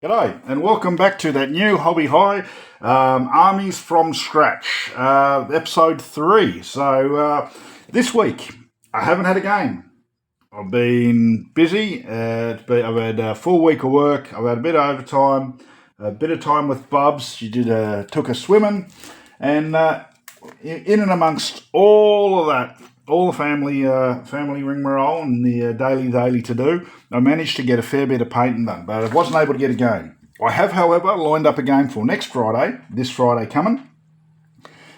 G'day, and welcome back to that new Hobby High Armies from Scratch, episode 3. So, this week, I haven't had a game. I've been busy. I've had a full week of work. I've had a bit of overtime, a bit of time with Bubs. She took us swimming, and in and amongst all of that, all the family rigmarole and the daily to do, I managed to get a fair bit of painting done, but I wasn't able to get a game. I have, however, lined up a game for next Friday, this Friday coming,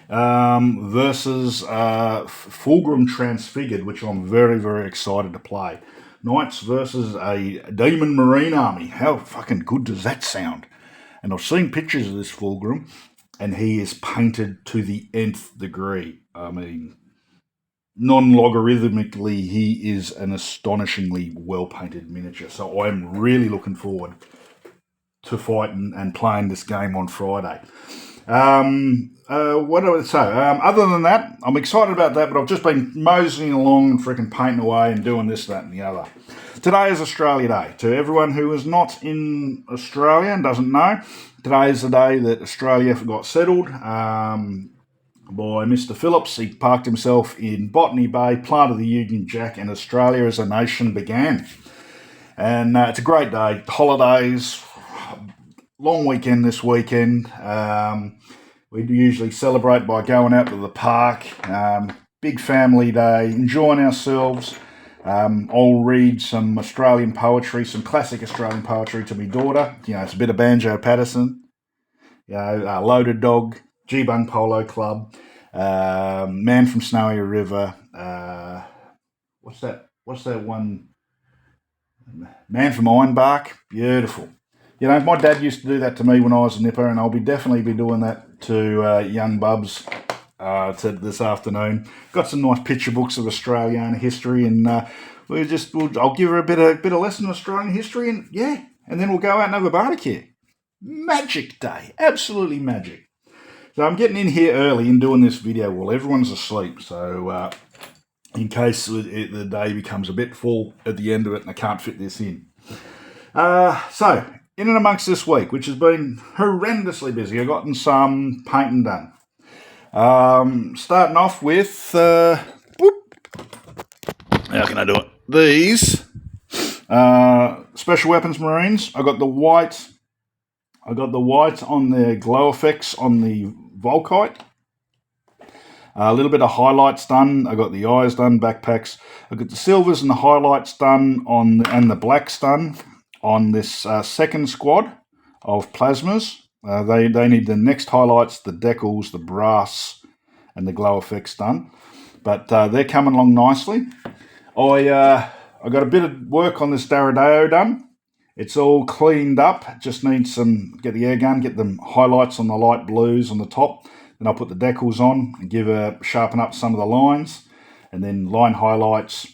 versus Fulgrim Transfigured, which I'm very, very excited to play. Knights versus a Demon Marine army. How fucking good does that sound? And I've seen pictures of this Fulgrim, and he is painted to the nth degree. I mean, non-logarithmically, he is an astonishingly well-painted miniature. So I'm really looking forward to fighting and playing this game on Friday. What do I say? Other than that, I'm excited about that, but I've just been moseying along and freaking painting away and doing this, that, and the other. Today is Australia Day. To everyone who is not in Australia and doesn't know, today is the day that Australia got settled by Mr. Phillips. He parked himself in Botany Bay, planted the Union Jack, and Australia as a nation began. And it's a great day. Holidays, long weekend this weekend. We usually celebrate by going out to the park. Big family day, enjoying ourselves. I'll read some Australian poetry, some classic Australian poetry to my daughter. You know, it's a bit of Banjo Patterson, Loaded Dog, G-Bung Polo Club, Man from Snowy River. What's that one? Man from Ironbark. Beautiful. You know, my dad used to do that to me when I was a nipper, and I'll definitely be doing that to young Bubs this afternoon. Got some nice picture books of Australian history, and I'll give her a bit of lesson in Australian history, and then we'll go out and have a barbecue. Magic day, absolutely magic. So I'm getting in here early and doing this video while everyone's asleep. So in case the day becomes a bit full at the end of it and I can't fit this in. So in and amongst this week, which has been horrendously busy, I've gotten some painting done. Starting off with, how can I do it? These Special Weapons Marines. I got the white on the glow effects on the Volkite. A little bit of highlights done. I got the eyes done, backpacks. I got the silvers and the highlights done and the blacks done on this second squad of plasmas. They need the next highlights, the decals, the brass, and the glow effects done. But they're coming along nicely. I got a bit of work on this Daradeo done. It's all cleaned up. Just need get the air gun, get the highlights on the light blues on the top. Then I'll put the decals on and sharpen up some of the lines. And then line highlights,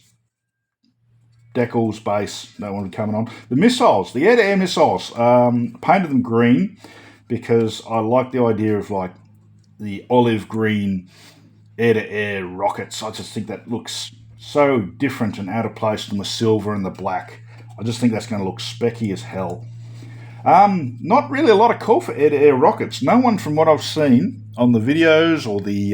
decals, base, that one coming on. The missiles, the air-to-air missiles, painted them green because I like the idea of like the olive green air-to-air rockets. I just think that looks so different and out of place from the silver and the black. I just think that's going to look specky as hell. Not really a lot of call for air-to-air rockets. No one from what I've seen on the videos or the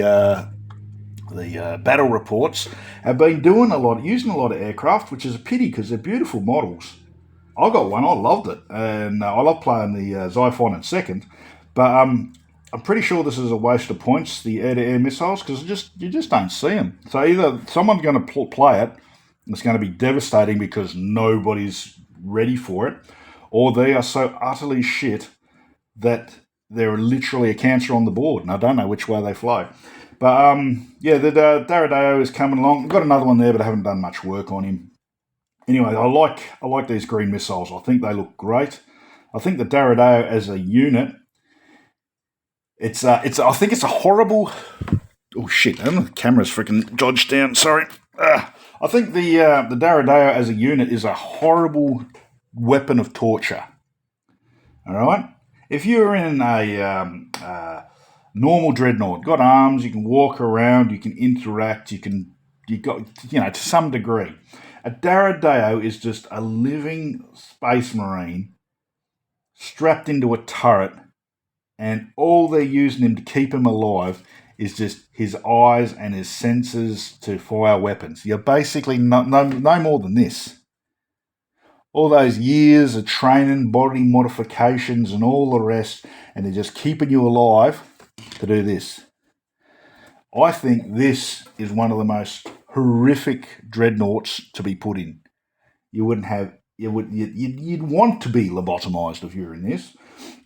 battle reports have been using a lot of aircraft, which is a pity because they're beautiful models. I got one, I loved it, and I love playing the Xiphon in second, but I'm pretty sure this is a waste of points, the air-to-air missiles, because you just don't see them. So either someone's going to play it, and it's going to be devastating because nobody's ready for it, or they are so utterly shit that they're literally a cancer on the board, and I don't know which way they fly. But the Daradeo is coming along. I've got another one there, but I haven't done much work on him. Anyway, I like these green missiles. I think they look great. I think the Daradeo as a unit, I think it's a horrible. Oh shit! The camera's freaking dodged down. Sorry. I think the Daradeo as a unit is a horrible weapon of torture. All right. If you're in a normal dreadnought, got arms, you can walk around, you can interact, you got to some degree. A Daradeo is just a living space marine strapped into a turret, and all they're using him to keep him alive is just his eyes and his senses to fire weapons. You're basically no more than this. All those years of training, body modifications and all the rest, and they're just keeping you alive to do this. I think this is one of the most horrific dreadnoughts to be put in. You'd want to be lobotomized if you're in this.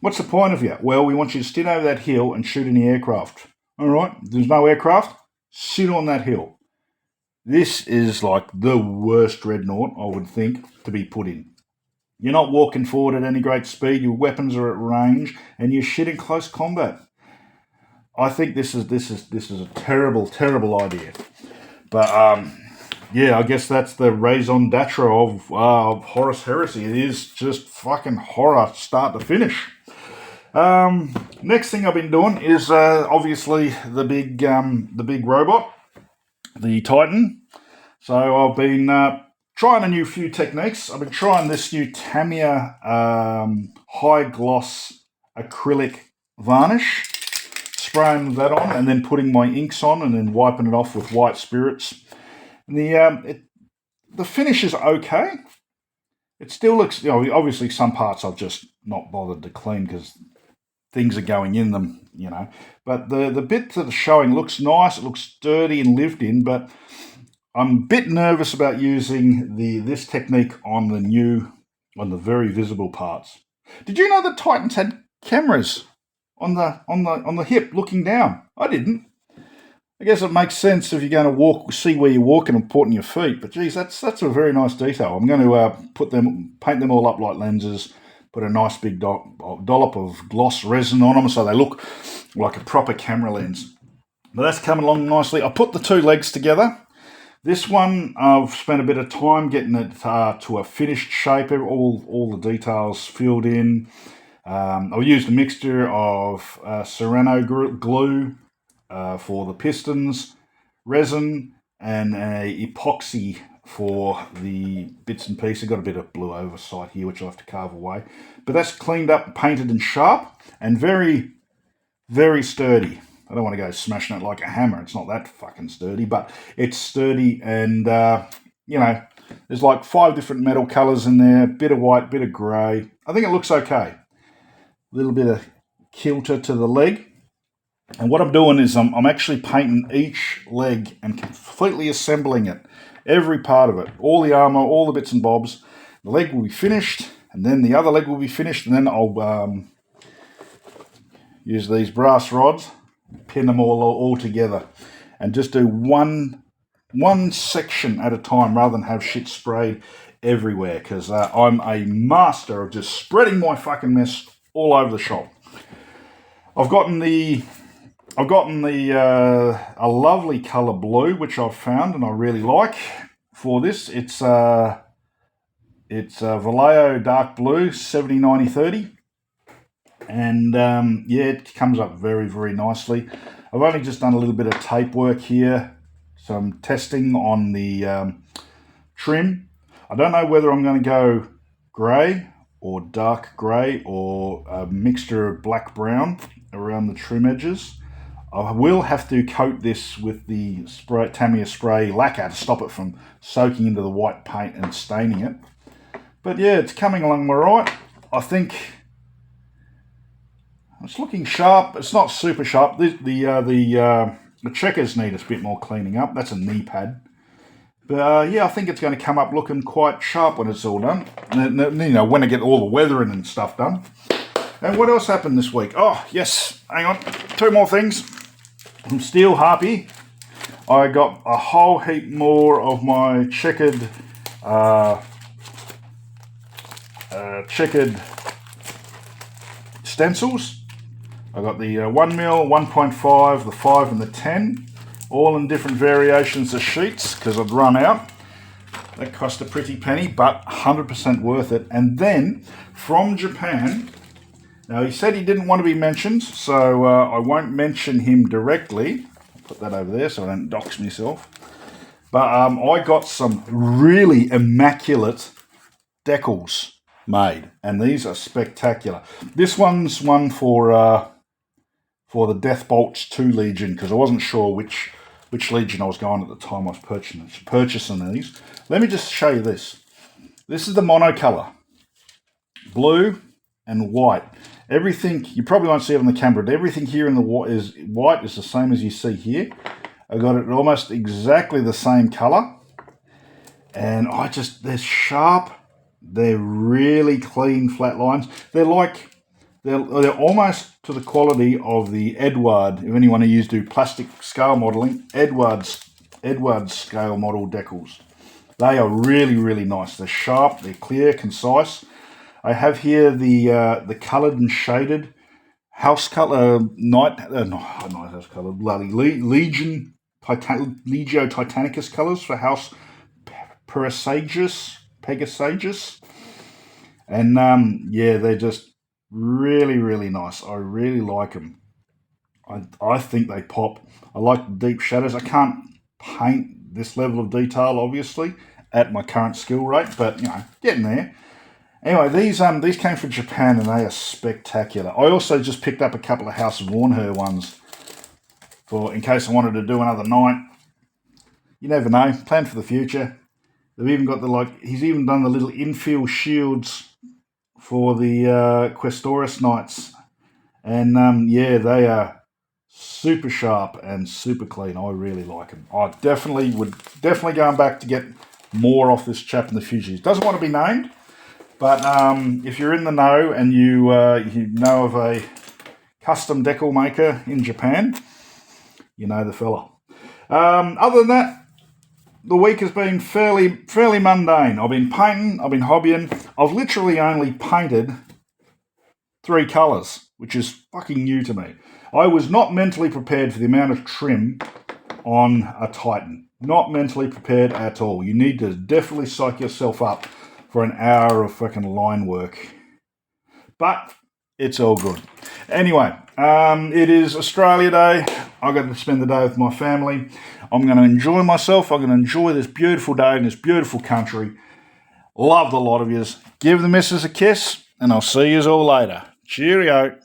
What's the point of you? Well, we want you to sit over that hill and shoot any aircraft. All right, there's no aircraft, sit on that hill. This is like the worst dreadnought, I would think, to be put in. You're not walking forward at any great speed, your weapons are at range, and you're shit in close combat. I think this is a terrible, terrible idea. But yeah, I guess that's the raison d'etre of Horus Heresy. It is just fucking horror, start to finish. Next thing I've been doing is obviously the big robot, the Titan. So I've been trying a new few techniques. I've been trying this new Tamiya high gloss acrylic varnish, spraying that on and then putting my inks on and then wiping it off with white spirits. And the finish is okay. It still looks, obviously some parts I've just not bothered to clean because things are going in them, But the bit that is showing looks nice. It looks sturdy and lived in, but I'm a bit nervous about using this technique on the very visible parts. Did you know that Titans had cameras on the hip looking down? I didn't. I guess it makes sense if you're going to see where you're walking and porting your feet. But geez, that's a very nice detail. I'm going to paint them all up like lenses, put a nice big dollop of gloss resin on them so they look like a proper camera lens. But that's coming along nicely. I put the two legs together. This one, I've spent a bit of time getting it to a finished shape, all the details filled in. I've used a mixture of Serrano glue for the pistons, resin, and a epoxy for the bits and pieces. I've got a bit of blue oversight here, which I'll have to carve away. But that's cleaned up, painted and sharp, and very, very sturdy. I don't want to go smashing it like a hammer. It's not that fucking sturdy, but it's sturdy and, there's like 5 different metal colours in there, bit of white, bit of grey. I think it looks okay. A little bit of kilter to the leg. And what I'm doing is I'm actually painting each leg and completely assembling it. Every part of it. All the armour, all the bits and bobs. The leg will be finished, and then the other leg will be finished, and then I'll use these brass rods, pin them all together, and just do one section at a time rather than have shit sprayed everywhere, because I'm a master of just spreading my fucking mess all over the shop. I've gotten a lovely colour blue, which I've found and I really like for this. It's Vallejo dark blue 70-90-30, and it comes up very, very nicely. I've only just done a little bit of tape work here, some testing on the trim. I don't know whether I'm going to go grey or dark grey or a mixture of black brown around the trim edges. I will have to coat this with the Tamiya spray lacquer to stop it from soaking into the white paint and staining it. But yeah, it's coming along all right. I think it's looking sharp. It's not super sharp. The checkers need a bit more cleaning up. That's a knee pad. But I think it's going to come up looking quite sharp when it's all done. And, when I get all the weathering and stuff done. And what else happened this week? Oh, yes. Hang on. 2 more things. From Steel Harpy, I got a whole heap more of my checkered stencils. I got the 1mm, 1.5, the 5 and the 10, all in different variations of sheets because I'd run out. That cost a pretty penny, but 100% worth it. And then from Japan, now he said he didn't want to be mentioned, so I won't mention him directly. I'll put that over there so I don't dox myself. But I got some really immaculate decals made, and these are spectacular. This one's one for the Death Bolts 2 Legion, because I wasn't sure which Legion I was going at the time I was purchasing these. Let me just show you this. This is the monocolor, blue and white. Everything, you probably won't see it on the camera, but everything here in the white is the same as you see here. I got it almost exactly the same color, and they're sharp. They're really clean flat lines. They're almost to the quality of the Edward. If anyone who used to do plastic scale modeling, Edward's scale model decals. They are really, really nice. They're sharp, they're clear, concise. I have here the coloured and shaded house colour Legion Legio Titanicus colours for House Pegasagus, and yeah, they're just really, really nice. I really like them. I think they pop. I like the deep shadows. I can't paint this level of detail, obviously, at my current skill rate, but you know, getting there. Anyway, these came from Japan, and they are spectacular. I also just picked up a couple of House of Warnher ones in case I wanted to do another night. You never know. Plan for the future. They've even got he's even done the little infield shields for the Questoris Knights, and yeah, they are super sharp and super clean. I really like them. I definitely going back to get more off this chap in the future. He doesn't want to be named, but if you're in the know and you know of a custom decal maker in Japan, you know the fella. Other than that, the week has been fairly mundane. I've been painting, I've been hobbying. I've literally only painted 3 colours, which is fucking new to me. I was not mentally prepared for the amount of trim on a Titan. Not mentally prepared at all. You need to definitely psych yourself up for an hour of fucking line work. But it's all good. Anyway, it is Australia Day. I got to spend the day with my family. I'm going to enjoy myself. I'm going to enjoy this beautiful day in this beautiful country. Love the lot of yous. Give the missus a kiss, and I'll see yous all later. Cheerio.